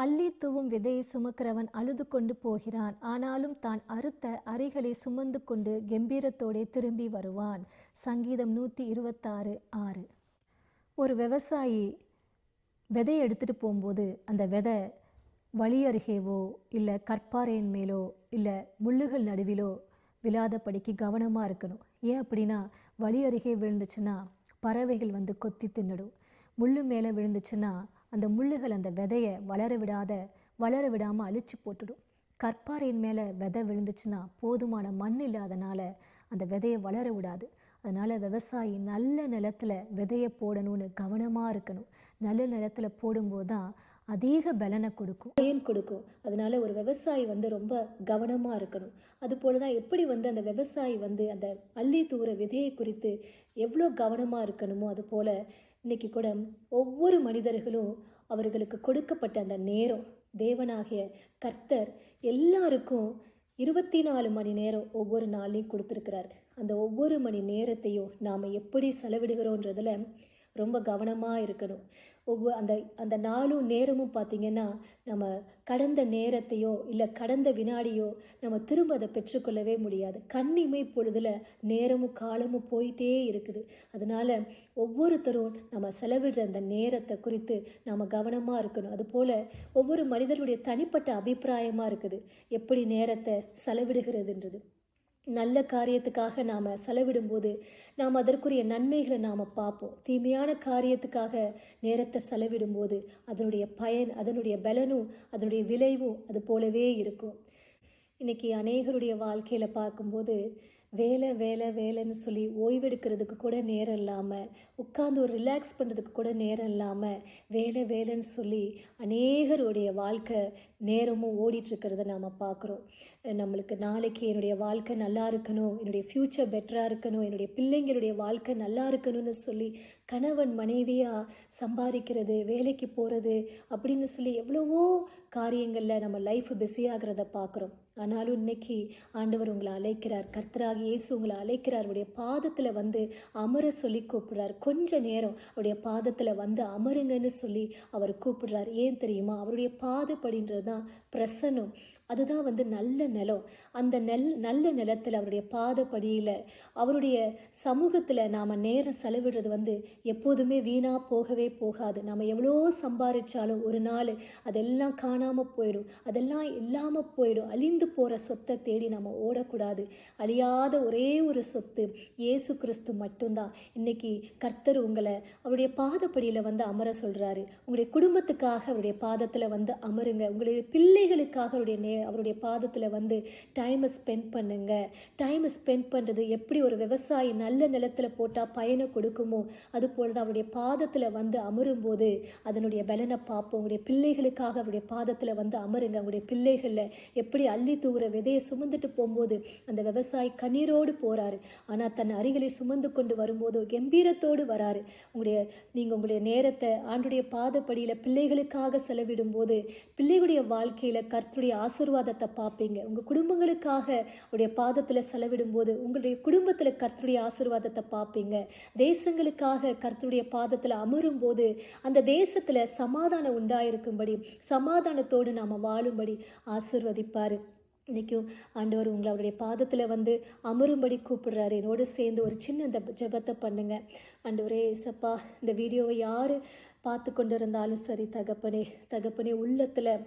அள்ளி தூவும் விதையை சுமக்கிறவன் அழுது கொண்டு போகிறான், ஆனாலும் தான் அறுத்த அரிகளை சுமந்து கொண்டு கெம்பீரத்தோடே திரும்பி வருவான். சங்கீதம் 126:6. ஒரு விவசாயி விதையை எடுத்துகிட்டு போகும்போது அந்த விதை வழி அருகேவோ இல்லை கற்பாறையின் மேலோ இல்லை முள்ளுகள் நடுவிலோ விழாதபடிக்கு கவனமாக இருக்கணும். ஏன் அப்படின்னா, வழி அருகே விழுந்துச்சுன்னா பறவைகள் வந்து கொத்தி தின்னுடும். முள்ளு மேலே விழுந்துச்சுன்னா அந்த முள்ளுகள் அந்த விதையை வளர விடாமல் அழிச்சு போட்டுடும். கற்பாறையின் மேலே விதை விழுந்துச்சுன்னா போதுமான மண் இல்லாதனால அந்த விதையை வளர விடாது. அதனால் விவசாயி நல்ல நிலத்தில் விதையை போடணும்னு கவனமாக இருக்கணும். நல்ல நிலத்தில் போடும்போது தான் அதிக பலனை கொடுக்கும். அதனால ஒரு விவசாயி ரொம்ப கவனமாக இருக்கணும். அதுபோல தான் எப்படி அந்த விவசாயி அந்த அள்ளி தூர விதையை குறித்து எவ்வளோ கவனமாக இருக்கணுமோ, அதுபோல் இன்னைக்கு கூட ஒவ்வொரு மனிதர்களும் அவர்களுக்கு கொடுக்கப்பட்ட அந்த நேரம், தேவனாகிய கர்த்தர் எல்லாருக்கும் 24 மணி நேரம் ஒவ்வொரு நாளையும் கொடுத்துருக்கிறார். அந்த ஒவ்வொரு மணி நேரத்தையும் நாம் எப்படி செலவிடுகிறோன்றதில் ரொம்ப கவனமாக இருக்கணும். அந்த நாளும் நேரமும் பார்த்திங்கன்னா, நம்ம கடந்த நேரத்தையோ இல்லை கடந்த வினாடியோ நம்ம திரும்ப அதை பெற்றுக்கொள்ளவே முடியாது. கண்ணிமை பொழுதில் நேரமும் காலமும் போயிட்டே இருக்குது. அதனால் ஒவ்வொருத்தரும் நம்ம செலவிடுற அந்த நேரத்தை குறித்து நாம் கவனமாக இருக்கணும். அதுபோல் ஒவ்வொரு மனிதனுடைய தனிப்பட்ட அபிப்பிராயமாக இருக்குது எப்படி நேரத்தை செலவிடுகிறதுன்றது. நல்ல காரியத்துக்காக நாம் செலவிடும்போது நாம் அதற்குரிய நன்மைகளை நாம் பார்ப்போம். தீமையான காரியத்துக்காக நேரத்தை செலவிடும்போது அதனுடைய பயன், அதனுடைய பலனும் அதனுடைய விளைவும் அது போலவே இருக்கும். இன்றைக்கி அநேகருடைய வாழ்க்கையில் பார்க்கும்போது வேலைன்னு சொல்லி ஓய்வெடுக்கிறதுக்கு கூட நேரம் இல்லாமல், உட்காந்து ஒரு ரிலாக்ஸ் பண்ணுறதுக்கு கூட நேரம் இல்லாமல் வேலைன்னு சொல்லி அநேகருடைய வாழ்க்கை நேரமும் ஓடிட்டுருக்கிறத நாம் பார்க்குறோம். நம்மளுக்கு நாளைக்கு என்னுடைய வாழ்க்கை நல்லா இருக்கணும், என்னுடைய ஃப்யூச்சர் பெட்டராக இருக்கணும், என்னுடைய பிள்ளைங்களுடைய வாழ்க்கை நல்லா இருக்கணும்னு சொல்லி கணவன் மனைவியாக சம்பாதிக்கிறது, வேலைக்கு போகிறது அப்படின்னு சொல்லி எவ்வளவோ காரியங்களில் நம்ம லைஃப் பிஸியாகிறத பார்க்குறோம். ஆனாலும் இன்னைக்கு ஆண்டவர் உங்களை அழைக்கிறார். கர்த்தராகிய இயேசு உங்களை அழைக்கிறார். அவருடைய பாதத்தில் அமர சொல்லி கூப்பிடுறார். கொஞ்ச நேரம் அவருடைய பாதத்தில் அமருங்கன்னு சொல்லி அவர் கூப்பிடுறார். ஏன் தெரியுமா? அவருடைய பாதப்படின்றது தான் பிரசன்னம். அதுதான் நல்ல நிலம். அந்த நல்ல நிலத்தில் அவருடைய பாதப்படியில் அவருடைய சமூகத்தில் நாம் நேரம் செலவிடுறது எப்போதுமே வீணாக போகவே போகாது. நம்ம எவ்வளோ சம்பாதிச்சாலும் ஒரு நாள் அதெல்லாம் காணாமல் போயிடும், அதெல்லாம் இல்லாமல் போயிடும். அழிந்து போகிற சொத்தை தேடி நம்ம ஓடக்கூடாது. அழியாத ஒரே ஒரு சொத்து இயேசு கிறிஸ்து மட்டும்தான். இன்னைக்கு கர்த்தர் உங்களை அவருடைய பாதப்படியில் அமர சொல்கிறாரு. உங்களுடைய குடும்பத்துக்காக அவருடைய பாதத்தில் அமருங்க. உங்களுடைய பிள்ளைகளுக்காக அவருடைய பாதத்தில் டைமை ஸ்பெண்ட் பண்ணுங்க. டைமை ஸ்பெண்ட் பண்ணுறது எப்படி ஒரு விவசாயி நல்ல நிலத்தில் போட்டால் பயனை கொடுக்குமோ, அதுபோல் தான் அவருடைய பாதத்தில் அமரும்போது அதனுடைய பலனை பார்ப்போம். உங்களுடைய பிள்ளைகளுக்காக அவருடைய பாதத்தில் அமருங்க. உங்களுடைய பிள்ளைகளில் எப்படி அள்ளி தூர விதையை சுமந்துட்டு போகும்போது அந்த விவசாயி கண்ணீரோடு போகிறாரு, ஆனால் தன் அருகிலை சுமந்து கொண்டு வரும்போது கம்பீரத்தோடு வராரு. நீங்கள் உங்களுடைய நேரத்தை ஆண்டுடைய பாதப்படியில் பிள்ளைகளுக்காக செலவிடும் போது பிள்ளைகளுடைய வாழ்க்கையில் கர்த்தருடைய ஆசீர்வாதத்தை பார்ப்பீங்க. உங்கள் குடும்பங்களுக்காக அவருடைய பாதத்தில் செலவிடும் போது உங்களுடைய குடும்பத்தில் கர்த்தருடைய ஆசீர்வாதத்தை பார்ப்பீங்க. தேசங்களுக்காக கர்த்தருடைய பாதத்தில் அமரும் போது அந்த தேசத்தில் சமாதானம் உண்டாயிருக்கும்படி, சமாதானத்தோடு நாம் வாழும்படி ஆசீர்வதிப்பார். இன்றைக்கும் ஆண்டவர் உங்களை அவருடைய பாதத்தில் அமரும்படி கூப்பிடுறாரு. என்னோடு சேர்ந்து ஒரு சின்ன இந்த ஜெபத்தை பண்ணுங்க. ஆண்டவரே இயேசப்பா, இந்த வீடியோவை யார் பார்த்து கொண்டு இருந்தாலும் சரி, தகப்பனே உள்ளத்தில்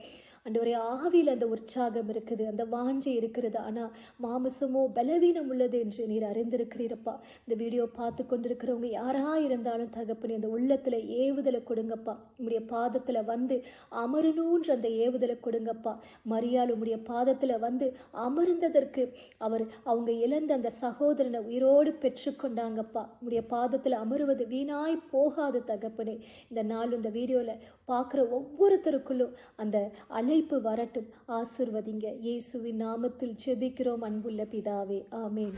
ஆண்டவரே ஆவியில் அந்த உற்சாகம் இருக்குது, அந்த வாஞ்சை இருக்கிறது, ஆனால் மாமிசமோ பலவீனம் உள்ளது என்று நீர் அறிந்திருக்கிறீரப்பா. இந்த வீடியோ பார்த்து கொண்டிருக்கிறவங்க யாராக இருந்தாலும் தகப்பனே அந்த உள்ளத்தில் ஏவுதலை கொடுங்கப்பா. உங்களுடைய பாதத்தில் அமரணுன்ற அந்த ஏவுதலை கொடுங்கப்பா. மரியாள் உங்களுடைய பாதத்தில் அமர்ந்ததற்கு அவங்க இழந்த அந்த சகோதரனை உயிரோடு பெற்றுக்கொண்டாங்கப்பா. உங்களுடைய பாதத்தில் அமருவது வீணாய் போகாது தகப்பனே. இந்த நாள் இந்த வீடியோவில் பார்க்குற ஒவ்வொருத்தருக்குள்ளும் அந்த அழைப்பு வரட்டும். ஆசீர்வதிங்க. இயேசுவின் நாமத்தில் ஜெபிக்கிறோம் அன்புள்ள பிதாவே, ஆமென்.